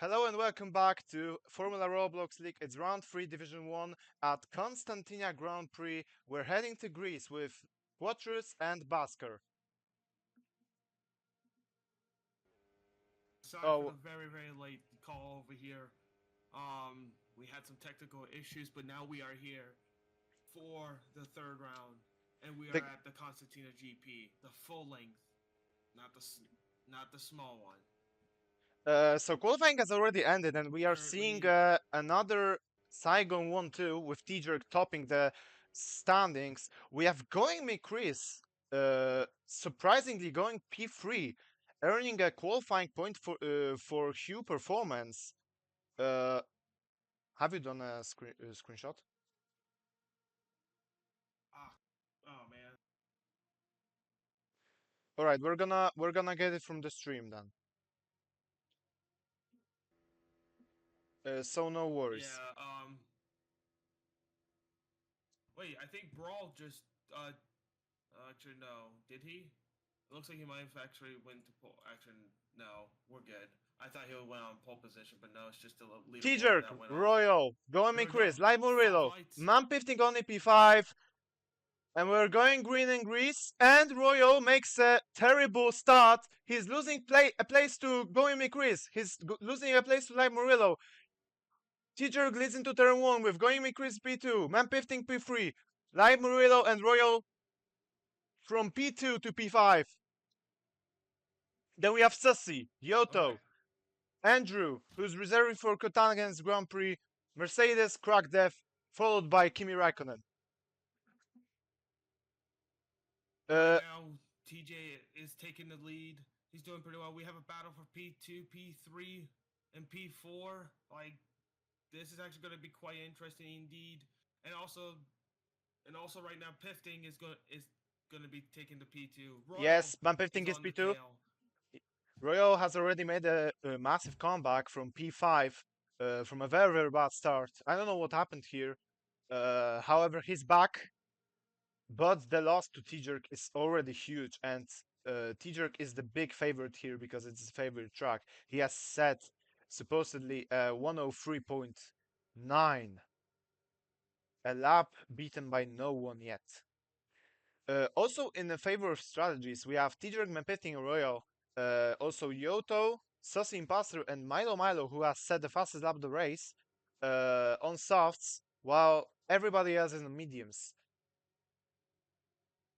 Hello and welcome back to Formula Roblox League. It's round 3 Division 1 at Constantina Grand Prix. We're heading to Greece with Quatrus and Basker. Sorry for Oh, the very late call over here. We had some technical issues, but now we are here for the third round, and we the, are at the Constantina GP, the full length, not the not the small one. so qualifying has already ended and we are seeing Currently, another Saigon 1-2 with T-Jerk topping the standings. We have Going Me Chris, surprisingly going P3, earning a qualifying point for Hugh performance. Uh, have you done a screenshot? ah, oh man, All right, we're gonna get it from the stream then. So no worries. yeah. Wait, I think Brawl just actually no, did he? It looks like he might have actually went to pole. Actually, no, we're good. I thought he went on pole position, but no, it's just the leaderboard T-Jerk, that went off. Royal, going There me we go. Chris, live Five Murillo, lights. man pifting on EP5, and we're going green in Greece. And Royal makes a terrible start. He's losing a place to going me Chris. He's losing a place to live Murillo. T-Jerk leads into turn 1 with going me Chris P2, man pifting P3, live Murillo and Royal from P2 to P5. Then we have Sussy, Okay. Yoto, Andrew, who's reserving for Copenhagen's Grand Prix, Mercedes, Crack Death, followed by Kimi Raikkonen. Right Uh, now, TJ is taking the lead. He's doing pretty well. We have a battle for P2, P3, and P4. Like, this is actually going to be quite interesting indeed. And also right now, Pifting is going to be taking the P2. Royal yes, Van is Pifting is on the P2. tail. Royal has already made a massive comeback from P5 from a very bad start. I don't know what happened here. However, he's back, but the loss to T-Jerk is already huge, and T-Jerk is the big favorite here because it's his favorite track. He has set supposedly 103.9, a lap beaten by no one yet. Also, in the favor of strategies, we have T-Jerk, Mepetting, Royal, also Yoto, Sussy Imposter, and Milo, who has set the fastest lap of the race on softs, while everybody else is on mediums.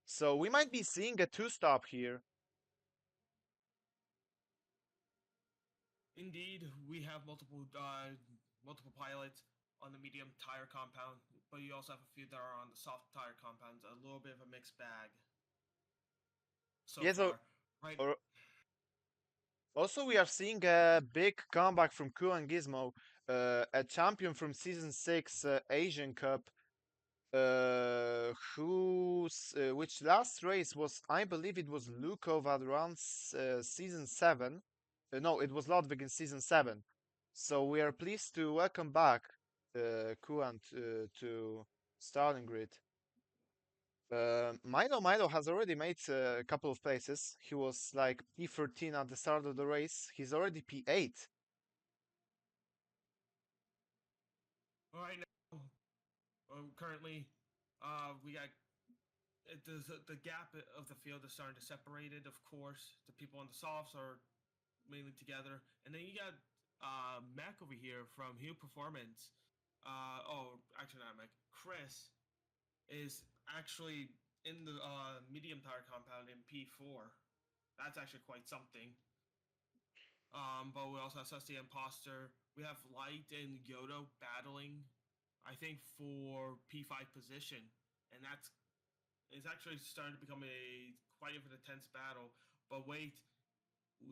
So we might be seeing a two-stop here. Indeed, we have multiple pilots on the medium tire compound, but you also have a few that are on the soft tire compounds. A little bit of a mixed bag so Yes, far. Right. or also we are seeing a big comeback from Ku and Gizmo, a champion from Season 6 Asian Cup, which last race was, I believe it was Lukov at around season 7. No, it was Ludwig in season 7. So we are pleased to welcome back Kuan to Starting Grid. Milo has already made a couple of places. He was like P13 at the start of the race. He's already P8. Right now, currently, we got the gap of the field is starting to separate it. Of course, the people on the softs are mainly together, and then you got Mac over here from Hue Performance. Actually not Mac. Chris is actually in the medium tire compound in P4. That's actually quite something. But we also have Sussy Imposter. We have Light and Yodo battling, I think, for P5 position, and that's it's actually starting to become a quite of an intense battle. But wait,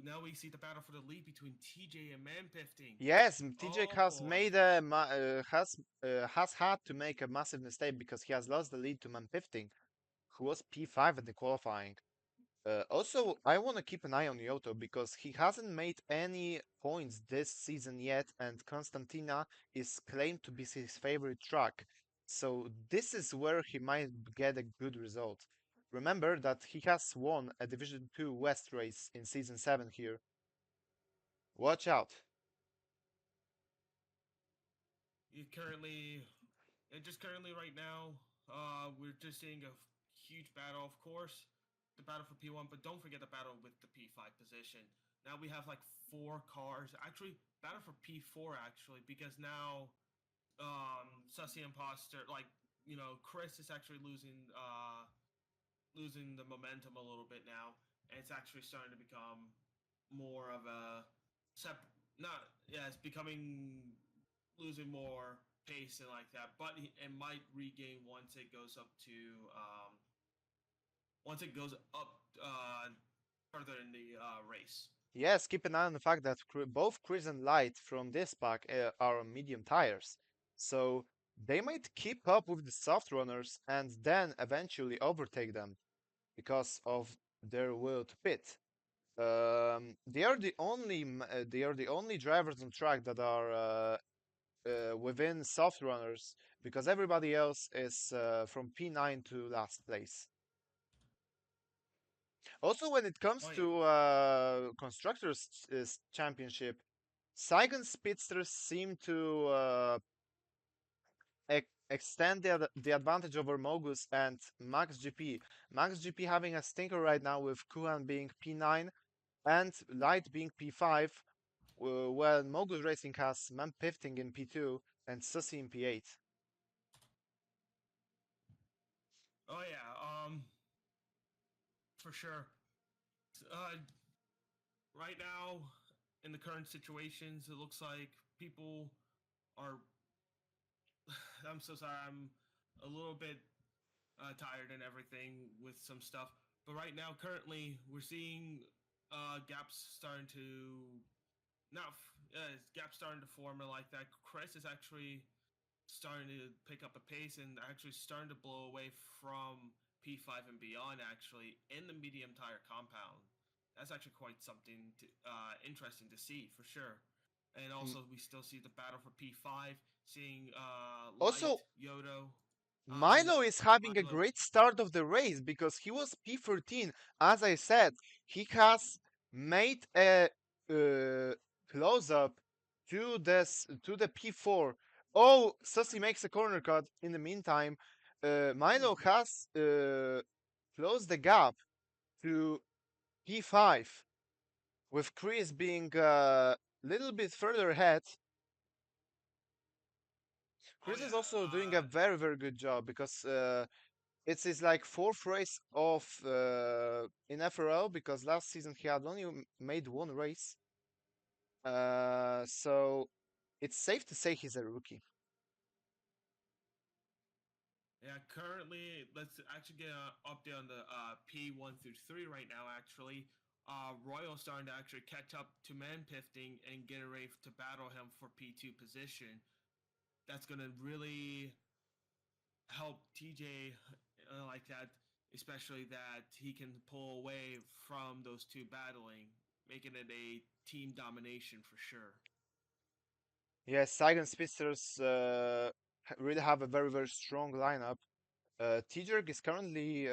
now we see the battle for the lead between TJ and Manpifting. Yes, TJ Oh has boy. made has had to make a massive mistake because he has lost the lead to Man15, who was P5 at the qualifying. Also, I want to keep an eye on Yoto because he hasn't made any points this season yet, and Constantina is claimed to be his favorite track. So this is where he might get a good result. Remember that he has won a Division 2 West race in season 7 here. Watch out. you currently, just currently right now, we're just seeing a huge battle. Of course, the battle for P1, but don't forget the battle with the P5 position. Now we have like 4 cars. Actually, battle for P4 actually, because now Sussy Imposter, like Chris is actually losing the momentum a little bit now, and it's actually starting to become more of a sep. Not yeah, it's becoming losing more pace and like that, but it might regain um, once it goes up further in the race. Yes, keep an eye on the fact that both Chris and Light from this pack are on medium tires, so they might keep up with the soft runners and then eventually overtake them because of their will to pit. They are the only drivers on track that are within soft runners because everybody else is from P9 to last place. Also, when it comes Oh yeah, to constructors championship, Saigon Speedsters seem to extend the advantage over Mogus and Max GP. Max GP having a stinker right now with Kuhan being P9 and Light being P5, while Mogus Racing has Man Pifting in P2 and Sussy in P8. oh yeah, for sure. Uh, right now, in the current situations, it looks like people are. I'm so sorry. I'm a little bit tired and everything with some stuff. But right now, currently, we're seeing gaps starting to not gaps starting to form and like that. Chris is actually starting to pick up a pace and actually starting to blow away from P5 and beyond. Actually, in the medium tire compound, that's actually quite something interesting to see for sure. And M- also, we still see the battle for P5, seeing Light, Also, Yodo, um, Milo is having a Milo. great start of the race because he was P13. As I said, he has made a close up to the P4. Oh, Sussy makes a corner cut. In the meantime, Milo has closed the gap to P5 with Chris being a little bit further ahead. Oh Chris is yeah, also doing a very good job because it's his like fourth race of in FRL because last season he had only made one race. So it's safe to say he's a rookie. yeah. Currently, let's actually get an update on the P1 through 3 right now. Actually, Royal starting to actually catch up to Man Pifting and get ready to battle him for P2 position. That's gonna really help TJ like that, especially that he can pull away from those two battling, making it a team domination for sure. Yes, Saigon Spitzers really have a very strong lineup. T-Jerk is currently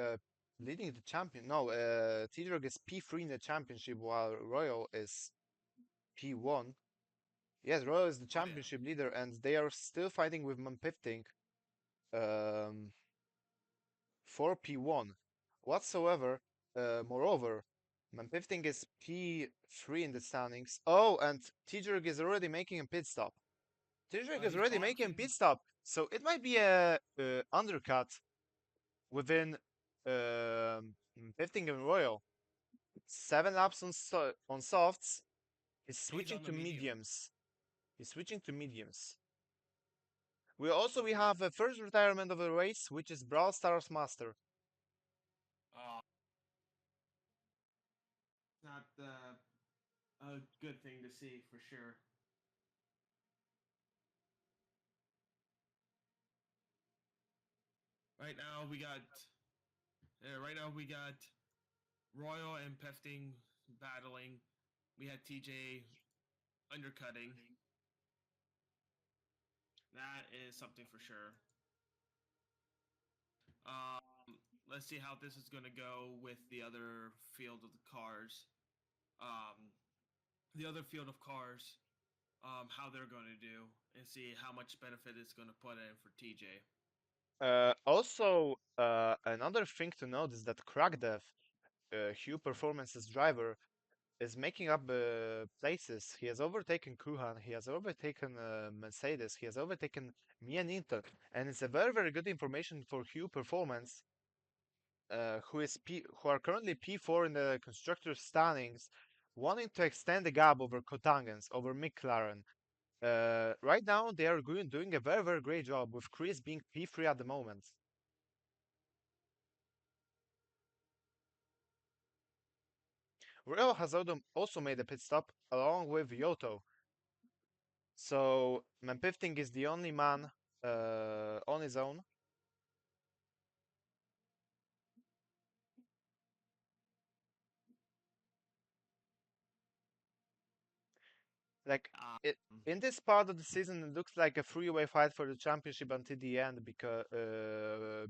leading the champion. No, T-Jerk is P3 in the championship while Royal is P1. Yes, Royal is the Oh yeah, championship leader, and they are still fighting with Mampifting um, for P1. Whatsoever, moreover, Mampifting is P3 in the standings. Oh, and Tijurg is already making a pit stop. Tijurg is he's already making a blocking. pit stop, so it might be a undercut within Mampifting and Royal. 7 laps on softs. He's He's switching on the to medium. mediums. He's switching to mediums. We have a first retirement of the race, which is Brawl Stars Master. Uh, not a good thing to see for sure. Right now we got right now we got Royal and Pefting battling. We had TJ undercutting. That is something for sure. Let's see how this is going to go with the other field of the cars. Um, the other field of cars. how they're going to do and see how much benefit it's going to put in for TJ. Also, another thing to note is that Crackdev, Hugh Performance's driver, is making up places. He has overtaken Kuhan, he has overtaken Mercedes, he has overtaken Mia Ninton, and it's a very, very good information for Hugh Performance, who are currently P4 in the constructors' standings, wanting to extend the gap over Kotangens, over McLaren. Right now, they are doing a very, very great job, with Chris being P3 at the moment. Real has also made a pit stop along with Yoto. So Mempifting is the only man on his own. Like it, in this part of the season, it looks like a three-way fight for the championship until the end, because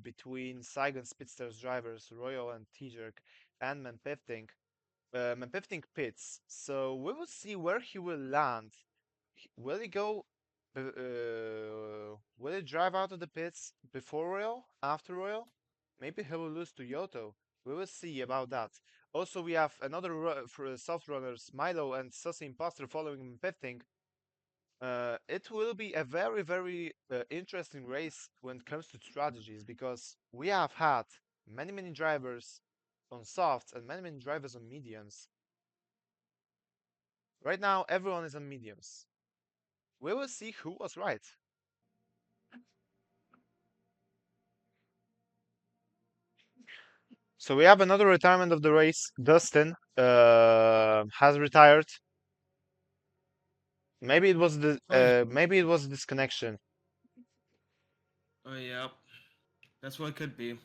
between Saigon Speedsters drivers Royal and T-Jerk and Mempifting. Mempifting pits, so we will see where he will land. Will he go? Will he drive out of the pits before Royal? After Royal? Maybe he will lose to Yoto. We will see about that. Also, we have another for soft runners, Milo and Sussy Imposter following him fifthing. It will be a very, very interesting race when it comes to strategies, because we have had many, many drivers on softs and many, many drivers on mediums. Right now, everyone is on mediums. We will see who was right. So we have another retirement of the race. Dustin has retired. Oh, yeah. Maybe it was disconnection. Oh, yeah. That's what it could be.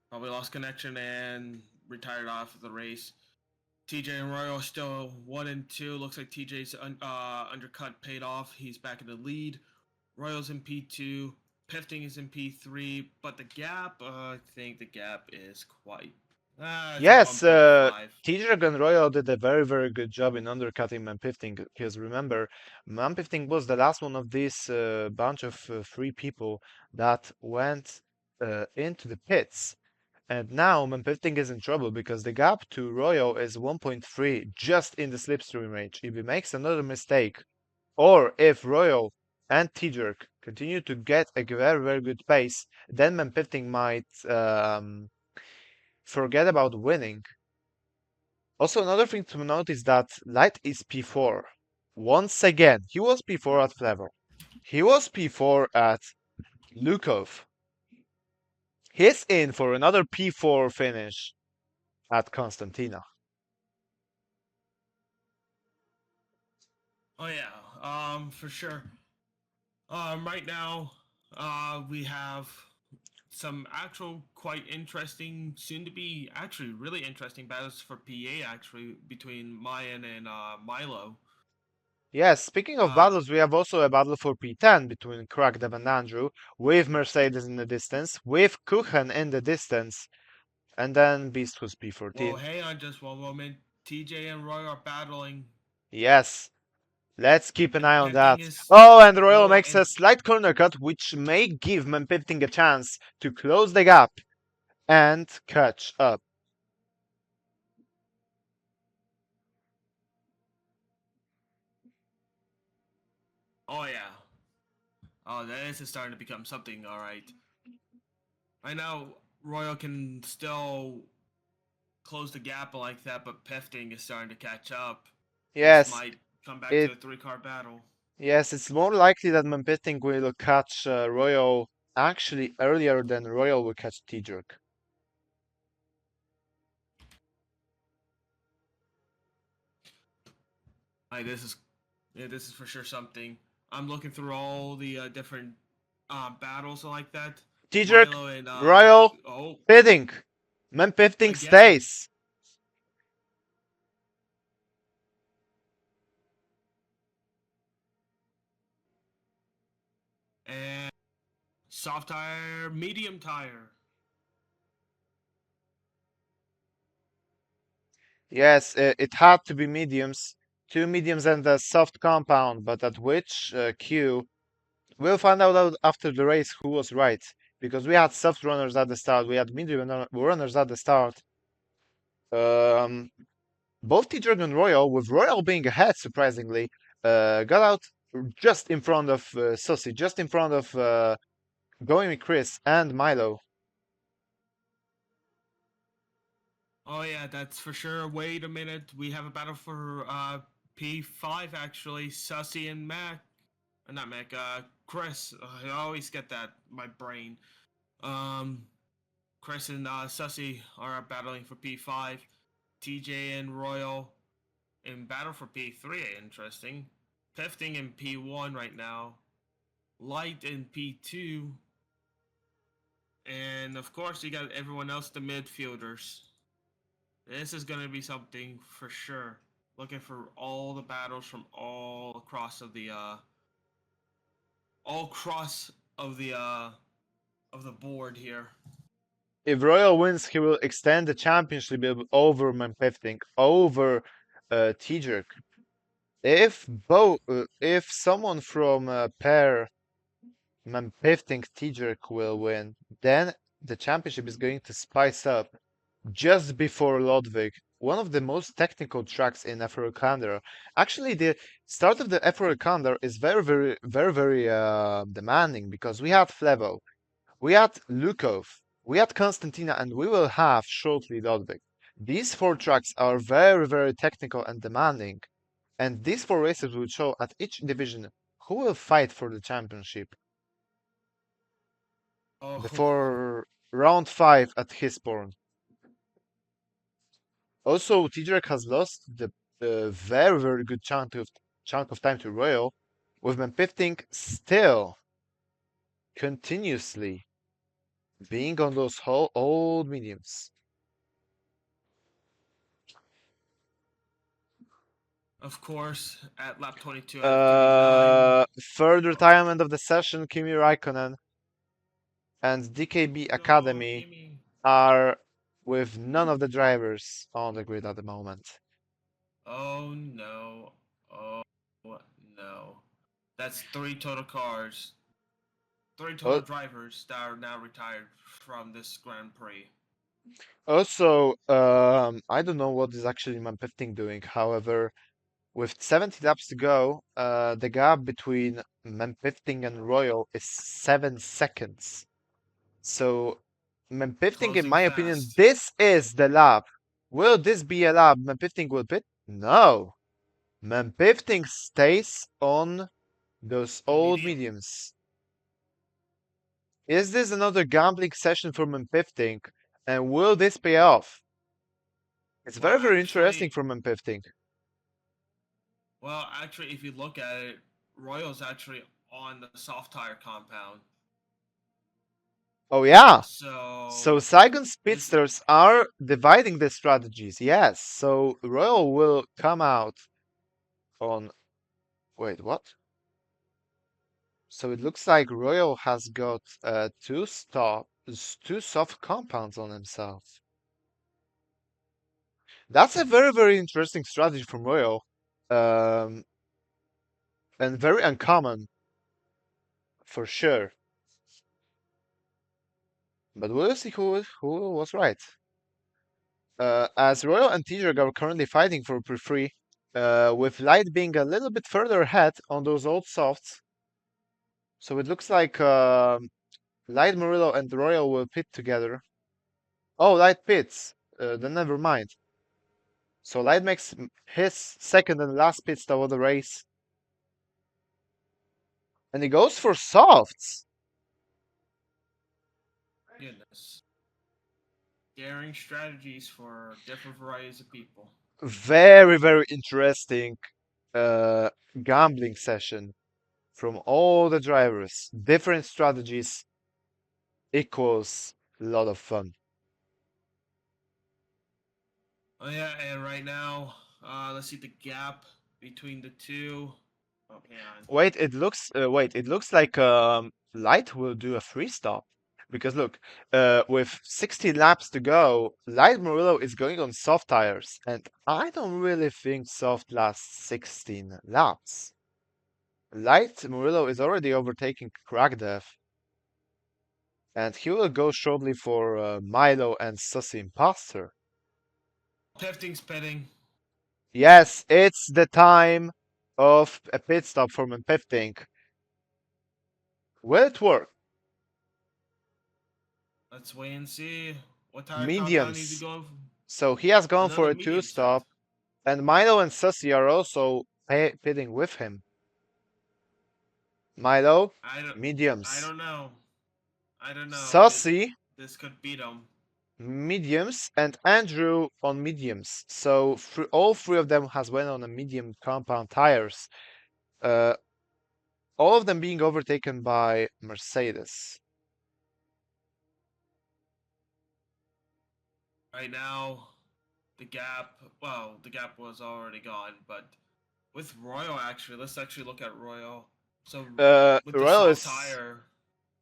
Probably lost connection and retired off of the race. TJ and Royal still 1 and 2. Looks like TJ's undercut paid off. He's back in the lead. Royals in P2. Pifting is in P3. But the gap, I think the gap is quite. It's a Yes, 1.5. T-Dragon Royal did a very, very good job in undercutting Mampifting, because remember, Mampifting was the last one of this bunch of three people that went into the pits. And now Mampifting is in trouble, because the gap to Royal is 1.3 just in the slipstream range. If he makes another mistake, or if Royal and T-Jerk continue to get a very, very good pace, then Mampifting might forget about winning. Also, another thing to note is that Light is P4. Once again, he was P4 at Flavor. He was P4 at Lukov. He's in for another P4 finish at Constantina. Oh, yeah. For sure. Right now, we have some actual quite interesting, soon to be actually really interesting battles for PA actually between Mayan and Milo. Yes, speaking of Uh, battles, we have also a battle for P10 between Crackdev and Andrew, with Mercedes in the distance, with Kuchen in the distance, and then Beast was well, P14. hang on just one moment. TJ and Roy are battling. Yes, let's keep an eye on Pifting that. is Oh, and Royal oh makes and a slight corner cut, which may give Mempifting a chance to close the gap and catch up. oh yeah. Oh, this is starting to become something. All right. I know Royal can still close the gap like that, but Pifting is starting to catch up. This Yes, might come back to it a three-car battle. yes, it's more likely that Mempifting will catch Royal actually earlier than Royal will catch T-Jerk. This is yeah, this is for sure something. I'm looking through all the different battles like that. T-Jerk, Milo and Royal, oh pitting. Mempifting again stays. and soft tire, medium tire. Yes, it had to be mediums. Two mediums and a soft compound, but at which Q? We'll find out after the race who was right. Because we had soft runners at the start, we had medium runners at the start. Um, both T-Drug and Royal, with Royal being ahead, surprisingly, got out just in front of Sussy, just in front of Going with Chris and Milo. Oh yeah, that's for sure. Wait a minute, we have a battle for P5 actually. Sussy and Mac, not Mac. Chris. I always get that my brain. Um, Chris and Sussy are battling for P5. TJ and Royal in battle for P3. Interesting. Pifting in P1 right now. Light in P2. And of course, you got everyone else, the midfielders. This is going to be something for sure. Looking for all the battles from all across of the board here. If Royal wins, he will extend the championship over Manpifting, over T-Jerk. If someone from pair Manpifting T-Jerk will win, then the championship is going to spice up just before Ludwig, one of the most technical tracks in F4 Calendar. Actually, the start of the F4 Calendar is very demanding because we had Flevo, we had Lukov, we had Konstantina, and we will have shortly Ludwig. These four tracks are very technical and demanding, and these four races will show at each division who will fight for the championship Oh, before round 5 at Hisborn. Also, Tidrak has lost the very good chunk of time to Royal, with Manpifting still continuously being on those whole old mediums. of course, at lap 22 out of 39. Third retirement of the session, Kimi Raikkonen and DKB Go, Academy Kimi. are with none of the drivers on the grid at the moment. Oh no. Oh no. That's three total cars. Three total Al- drivers that are now retired from this Grand Prix. Also, I don't know what is actually Manpifting doing. However, with 70 laps to go, the gap between Manpifting and Royal is 7 seconds. So, Manpifting, in Closing my opinion, fast. this is the lap. Will this be a lap Manpifting will pit? No. Manpifting stays on those The old medium. mediums. Is this another gambling session for Manpifting? And will this pay off? It's Well, very interesting actually, for Manpifting. if you look at it, Royal's actually on the soft tire compound. Oh yeah. So So Saigon this Speedsters are dividing the strategies, yes. So Royal will come out on. Wait, what? So it looks like Royal has got two soft compounds on himself. That's a very interesting strategy from Royal, um, and very uncommon for sure. But we'll see who was right. As Royal and T-Drag are currently fighting for Pre-Free, with Light being a little bit further ahead on those old softs. So it looks like Light, Murillo, and Royal will pit together. Oh, Light pits. Then never mind. So Light makes his second and last pit stop of the race. And he goes for softs. goodness. Daring strategies for different varieties of people. Very interesting uh, gambling session from all the drivers. Different strategies equals a lot of fun. Oh yeah, and right now, let's see the gap between the two. Oh, hang on. Wait, it looks like Light will do a free stop. Because look, with 60 laps to go, Light Murillo is going on soft tires, and I don't really think soft lasts 16 laps. Light Murillo is already overtaking Kragdev, and he will go shortly for Milo and Sussy Imposter. Pifting's pitting. Yes, it's the time of a pit stop for Pifting. Will it work? Let's wait and see. What tire compound is he Mediums. going for? So he has gone for Another a two medium set. stop, and Milo and Sussy are also pitting with him. Milo, I don't. I mediums. don't know. I don't know. Sussy, This could beat him. mediums, and Andrew on mediums. So all three of them has went on a medium compound tires. Uh, all of them being overtaken by Mercedes. Right now, the gap. Well, the gap was already gone, but with Royal, actually, let's actually look at Royal. So with the Royal soft is tire.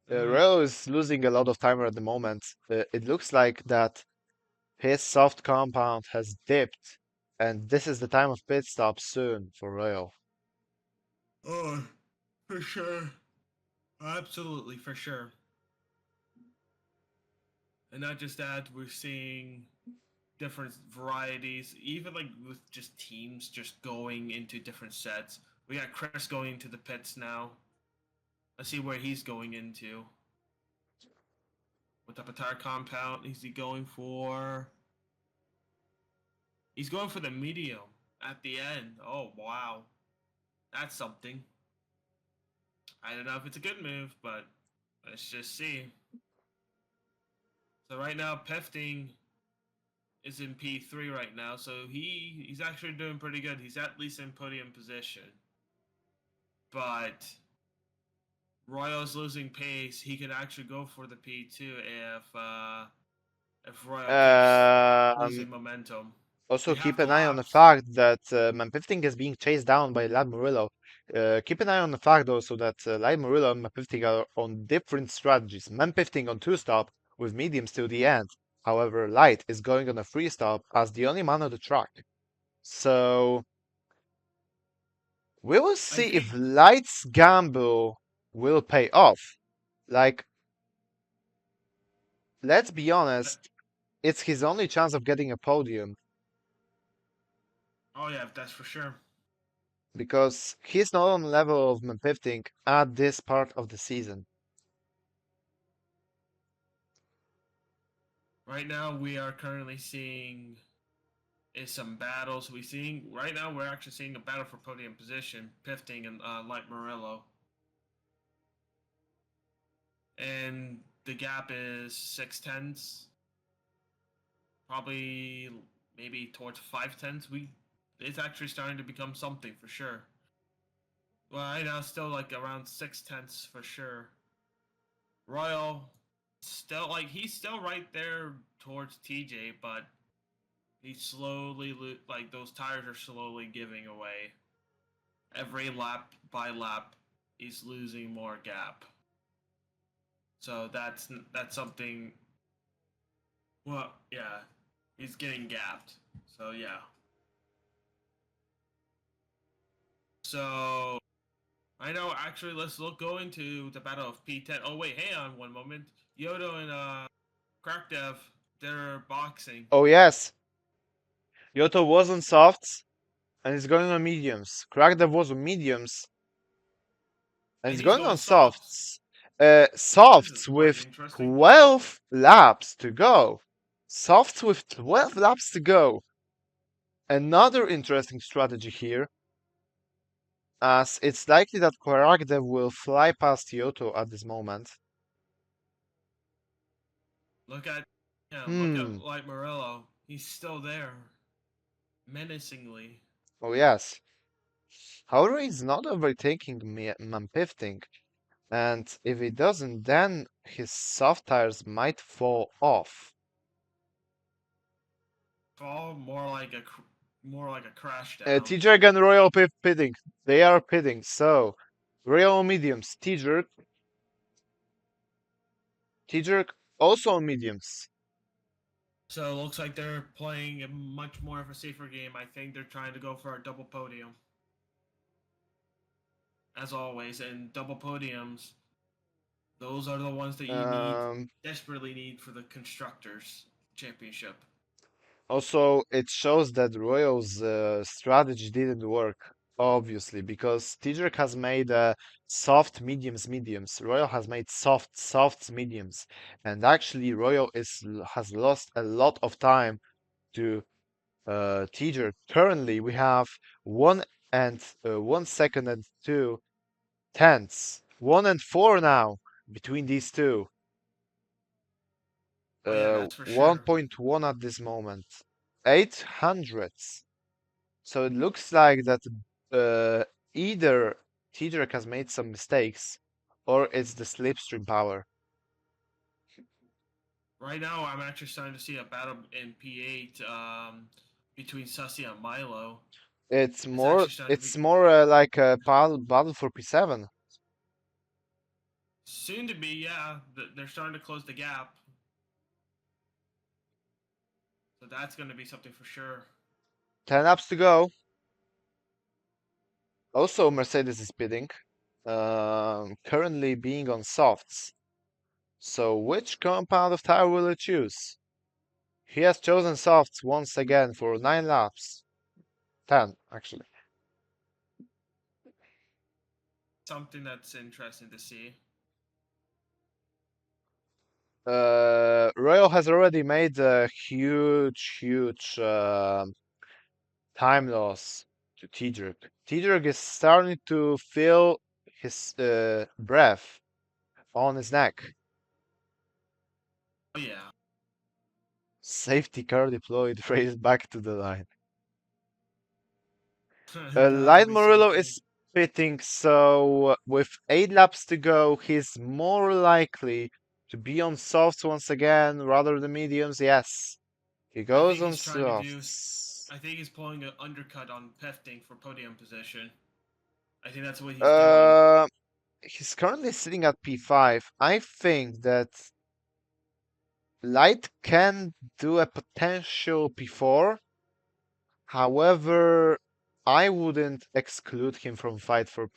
Royal is losing a lot of time at the moment. It looks like that his soft compound has dipped, and this is the time of pit stop soon for Royal. Oh, for sure. Absolutely, for sure. And not just that, we're seeing different varieties, even like with just teams just going into different sets. We got Chris going into the pits now. Let's see where he's going into. What type of tire compound is he going for? He's going for the medium at the end. Oh, wow. That's something. I don't know if it's a good move, but let's just see. So right now, Pefting is in P3 right now, so he's actually doing pretty good. He's at least in podium position. But Royal's losing pace. He could actually go for the P2 if Royal keeps Um, losing momentum. Also, We have keep the an eye on the laps. fact that Mapifting is being chased down by Lad Murillo. Keep an eye on the fact also that Lad Murillo and Mapifting are on different strategies. Mapifting on two stop with mediums till the end. However, Light is going on a free stop as the only man on the track. So we will I see if think Light's gamble will pay off. Like, let's be that, honest, it's his only chance of getting a podium oh yeah, that's for sure. because he's not on the level of Mapifting at this part of the season. Right now we are currently seeing is some battles. We seeing right now we're actually seeing a battle for podium position, Pifting and Light Morello. And the gap is 6 tenths, probably maybe towards 5 tenths. It's actually starting to become something for sure. Well, right now still like around 6 tenths for sure. Royal still like he's still right there towards TJ, but he's slowly like those tires are slowly giving away. Every lap by lap, he's losing more gap. So that's something. Well, yeah, he's getting gapped. So yeah. So I know. Actually, let's go into the battle of P10. Oh wait, hang on one moment. Yodo and Krakdev, they're boxing. Oh yes, Yoto was on softs and he's going on mediums. Kragdev was on mediums and And he's he's going going on softs. softs. This is Softs pretty with interesting. 12 laps to go. Softs with 12 laps to go. Another interesting strategy here, as it's likely that Kragdev will fly past Yoto at this moment. Look at him. Look Hmm. at Light Morello. He's still there, menacingly. Oh yes. However, he's not overtaking Mampifting. And if he doesn't, then his soft tires might fall off. Fall more like a crash down. T-Jerk and Royal pitting. They are pitting. So, Royal mediums. T-Jerk T-Jerk also on mediums. So it looks like they're playing a much more of a safer game. I think they're trying to go for a double podium, as always. And double podiums, those are the ones that you need, Um, desperately need for the constructors championship. Also, it shows that Royal's strategy didn't work, obviously, because T-Jerk has made soft mediums mediums. Royal has made soft softs mediums, and actually Royal has lost a lot of time to T-Jerk. Currently, we have 1 second and 2 tenths, 1 and 4 now between these two. Oh yeah, that's for sure. 1.1 at this moment. 800s. So it looks like that uh, either T-Jerk has made some mistakes or it's the slipstream power. Right now, I'm actually starting to see a battle in P8 between Sussy and Milo. It's It's more actually starting to it's be more like a battle for P7. soon to be. Yeah, they're starting to close the gap, so that's going to be something for sure. 10 laps to go. Also, Mercedes is speeding, currently being on softs. So which compound of tire will it choose? He has chosen softs once again for 9 laps. 10, actually. Something that's interesting to see. Royal has already made a huge time loss to T-Jerk. T-Jerk is starting to feel his breath on his neck. Oh yeah, Safety car deployed, race back to the line. that'll Light be Murillo something. is pitting, so with 8 laps to go, he's more likely to be on softs once again rather than mediums. Yes, he I goes think on he's trying to do. softs. I think he's pulling an undercut on Pefting for podium position. I think that's what he's doing. Uh, he's currently sitting at P5. I think that Light can do a potential P4. However, I wouldn't exclude him from fight for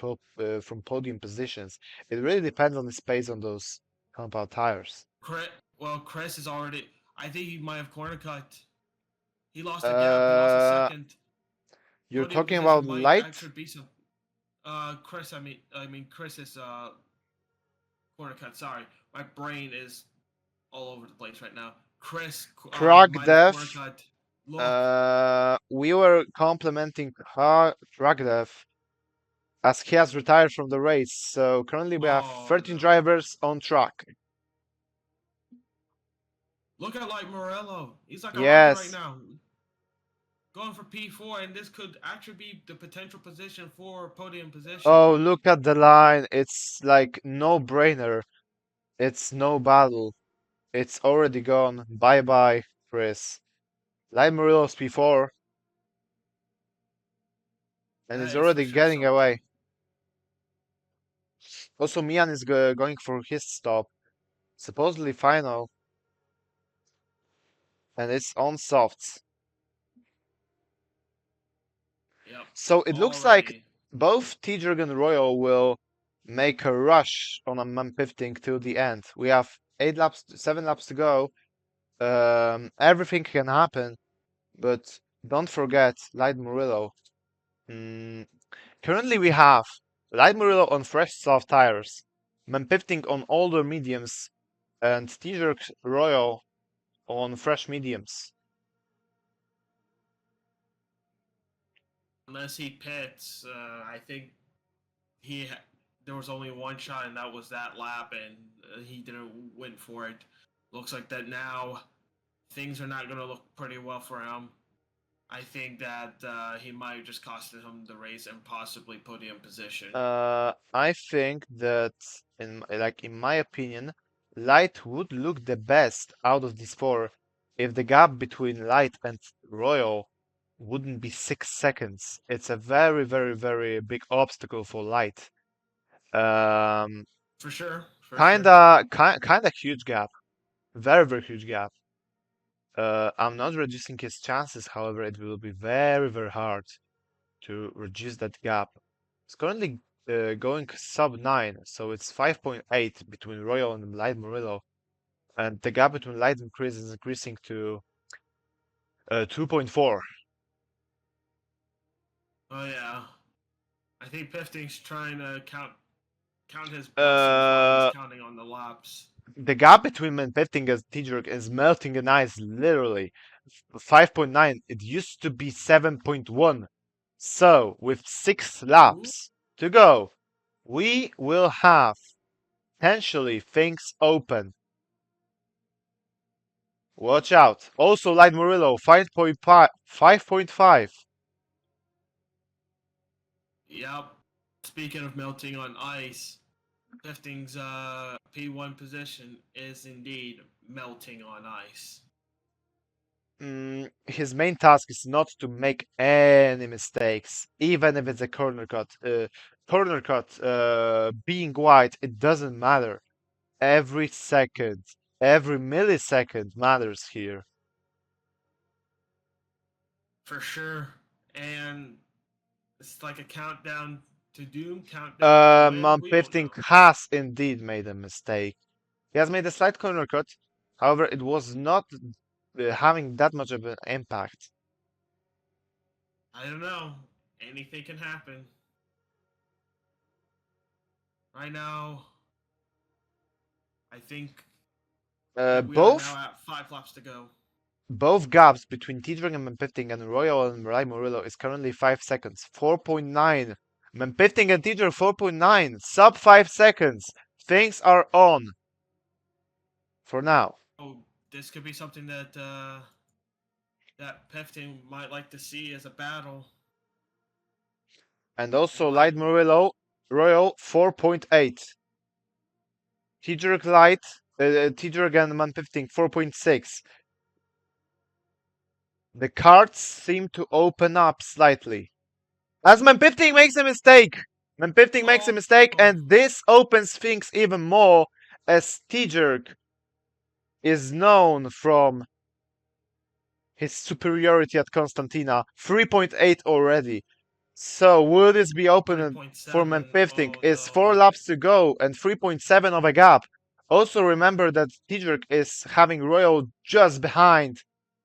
from podium positions. It really depends on his pace on those compound tires. Chris, well, Chris is already. I think he might have corner cut. He lost a gap. He lost a Uh, second. you're Podium talking position about might Light? actually be some. Chris. I mean, Chris is corner cut. Sorry, my brain is all over the place right now. Chris might have Kragdev. corner cut. Look. We were complimenting Kragdev as he has retired from the race. So currently we have Oh 13 no. drivers on track. Look at like Morello. He's like a rocket right Yes. now. Going for P4, and this could actually be the potential position for podium position. Oh, look at the line. It's like no brainer. It's no battle. It's already gone. Bye bye, Chris. Like Murillo's before, and That is is for already sure getting something. away. Also, Mian is going for his stop. Supposedly final, and it's on softs. Yep. So it looks like Already. both T-Jurgen and Royal will make a rush on a M15 till the end. We have 8 laps, 7 laps to go. Everything can happen, but don't forget Light Murillo. Mm, Currently we have Light Murillo on fresh soft tires, M15 on older mediums, and T-Jerk Royal on fresh mediums. Unless he pits, I think there was only one shot, and that was that lap, and he didn't win for it. Looks like that now things are not going to look pretty well for him. I think that he might have just costed him the race and possibly podium position. I think that in my opinion, Light would look the best out of these four if the gap between Light and Royal wouldn't be 6 seconds. It's a very big obstacle for Light. Um, For sure. for sure. Kinda huge gap. Very, very huge gap. I'm not reducing his chances, however, it will be very, very hard to reduce that gap. It's currently going sub 9, so it's 5.8 between Royal and Light Murillo, and the gap between Light and Chris is increasing to 2.4. Oh yeah, I think Pifting's trying to count his blessings while he's Uh, counting on the laps. the gap between Manpetting and Tidruk is melting in ice, literally. 5.9, it used to be 7.1. So, with 6 Ooh. laps to go, we will have potentially things open. Watch out. Also, Light Murillo, 5.5. 5.5. Yep. Speaking of melting on ice, Pifting's P1 position is indeed melting on ice. His main task is not to make any mistakes, even if it's a corner cut. Corner cut being wide, it doesn't matter. Every second, every millisecond matters here. For sure. And it's like a countdown to doom, countdown to win. Mount We don't Pifting know. has indeed made a mistake. He has made a slight corner cut, however, it was not having that much of an impact. I don't know. Anything can happen. Right now, I think we are Both now at 5 laps to go. Both gaps between Tidring and Mempifting and Royal and Rai Murillo is currently 5 seconds. 4.9. Mempifting and Tidring 4.9. Sub 5 seconds. Things are on. For now. Oh, this could be something that that Pefting might like to see as a battle. And also Light. Light Murillo, Royal 4.8. Tidring Light, Tidring and Mempifting 4.6. The cards seem to open up slightly. As Mempifting makes a mistake! Mempifting makes a mistake, Oh, and this opens things even more as Tidring is known from his superiority at Constantina. 3.8 already. So will this be open for 3.7. Mempifting? Oh Is 4 no. laps to go and 3.7 of a gap. Also remember that Tidrik is having Royal just behind.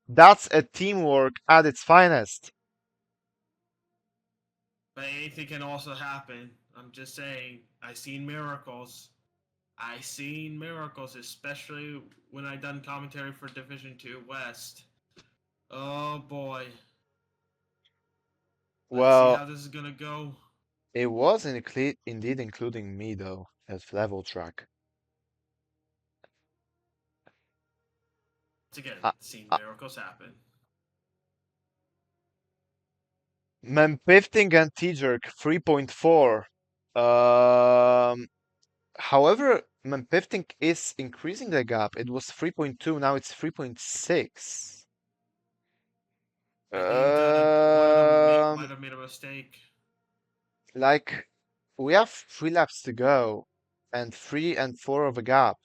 That's a teamwork at its finest. But anything can also happen. I'm just saying. I seen miracles. I seen miracles, especially when I done commentary for Division 2 West. Oh boy. Let's see Well, how this is gonna go. it was indeed including me though, at level track. Once again, Uh, seen uh, miracles happen. Mempifting and Tidrik 3.4. Um, However, Mempifting is increasing the gap. It was 3.2, now it's 3.6. I think one of them might Um, have made a mistake. like we have 3 laps to go, and 3 and 4 of a gap.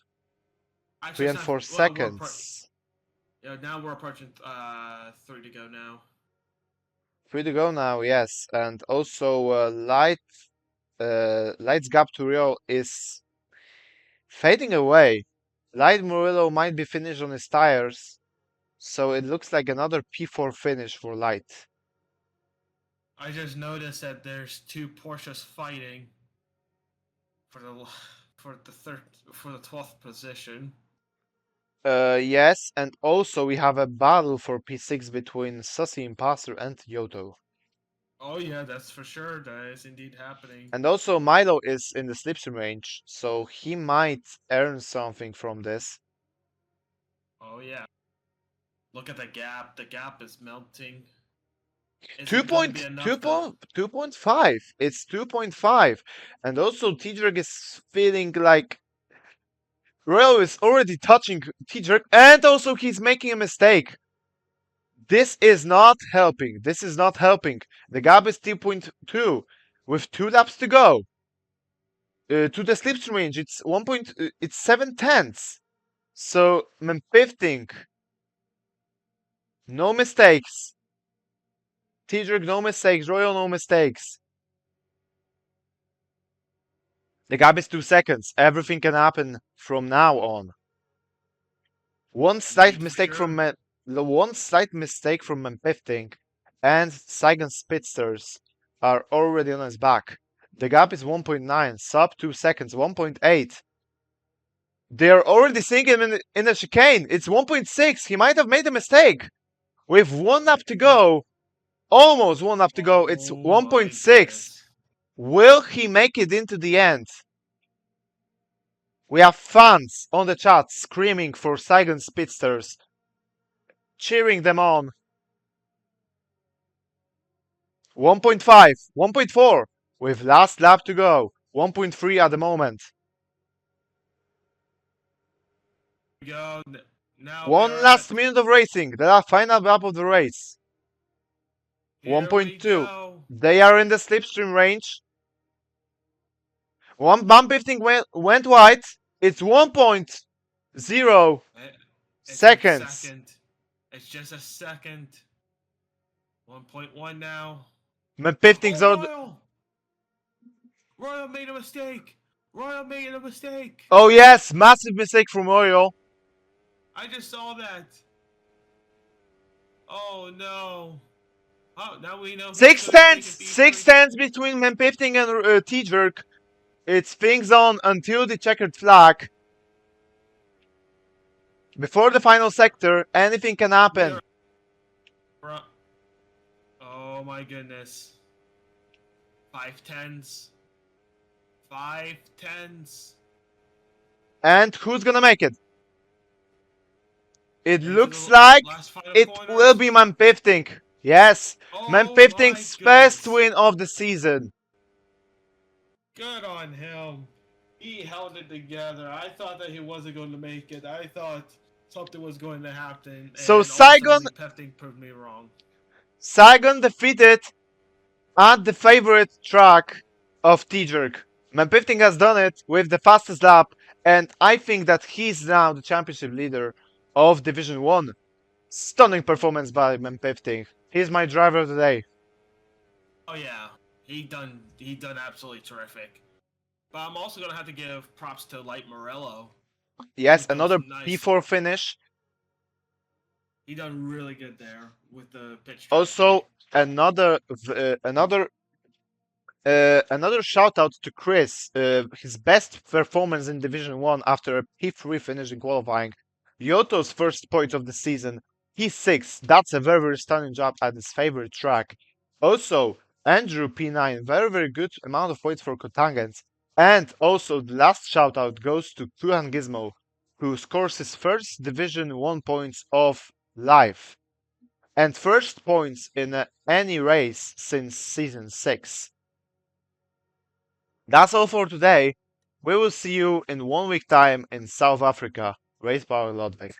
Actually, Three it's and not. four Well, seconds. yeah, now we're approaching 3 to go now. 3 to go now, yes, and also Light's gap to Rio is fading away. Light Murillo might be finished on his tires, so it looks like another P4 finish for Light. I just noticed that there's two Porsches fighting for the for the third for the 12th position. Yes, and also we have a battle for P6 between Sussy Imposter and Yoto. Oh yeah, that's for sure. That is indeed happening. And also Milo is in the slipstream range, so he might earn something from this. Oh yeah. Look at the gap. The gap is melting. Is Two it going to be point two enough to? point 2.5. It's 2.5. And also Tidrig is feeling like Royal is already touching Tidrig, and also he's making a mistake. This is not helping. This is not helping. The gap is 2.2 with 2 laps to go. to the slipstream range. It's it's 7/10. So Mempifting, no mistakes. T-Jerk, no mistakes. Royal, no mistakes. The gap is 2 seconds. Everything can happen from now on. One slight Indeed, for mistake sure. from one slight mistake from Mempifting, and Saigon Spitzers are already on his back. The gap is 1.9, sub 2 seconds, 1.8. They're already seeing him in the chicane. It's 1.6. He might have made a mistake. With 1 lap to go, almost 1 lap to go, it's Oh my 1.6. goodness. Will he make it into the end? We have fans on the chat screaming for Saigon Spitzers, cheering them on. 1.5, 1.4, with last lap to go. 1.3 at the moment. Go. Now we One are at. last minute of racing, the final lap of the race. Here we 1.2. go. They are in the slipstream range. One bump lifting went wide. It's 1.0 Eh, It's a seconds. second. It's just a second. 1.1 now. Mempifting's Oh, out. Royal! Royal made a mistake. Royal made a mistake. Oh yes, massive mistake from Royal. I just saw that. Oh no. Oh, now we know who's Six gonna take tenths, a six B3. tenths between Mempifting and T-Jerk. It's things on until the checkered flag. Before the final sector, anything can We happen. are. Oh my goodness. 5/10s. 5/10s. And who's gonna make it? It Into looks the like last final it will corners. be Mempifting. Yes, Oh my Mempifting's first goodness. win of the season. Good on him. He held it together. I thought that he wasn't going to make it. I thought something was going to happen, So and Saigon, ultimately Pefting proved me wrong. Saigon defeated at the favorite track of T-Jerk. Mempifting has done it with the fastest lap, and I think that he's now the championship leader of Division 1. Stunning performance by Mempifting. He's my driver of the day. Oh yeah, he done absolutely terrific. But I'm also gonna have to give props to Light Morello. Yes, With those another nice, P4 finish. he done really good there with the pitch strategy. Also, another another shout out to Chris. His best performance in Division 1 after a P3 finish in qualifying. Yoto's first point of the season. P6. That's a very, very stunning job at his favorite track. Also, Andrew P9. Very, very good amount of points for Kotangens. And also, the last shout out goes to Kuhan Gizmo, who scores his first Division 1 points of life. And first points in any race since Season 6. That's all for today. We will see you in 1 week time in South Africa. Race Power Ludwig.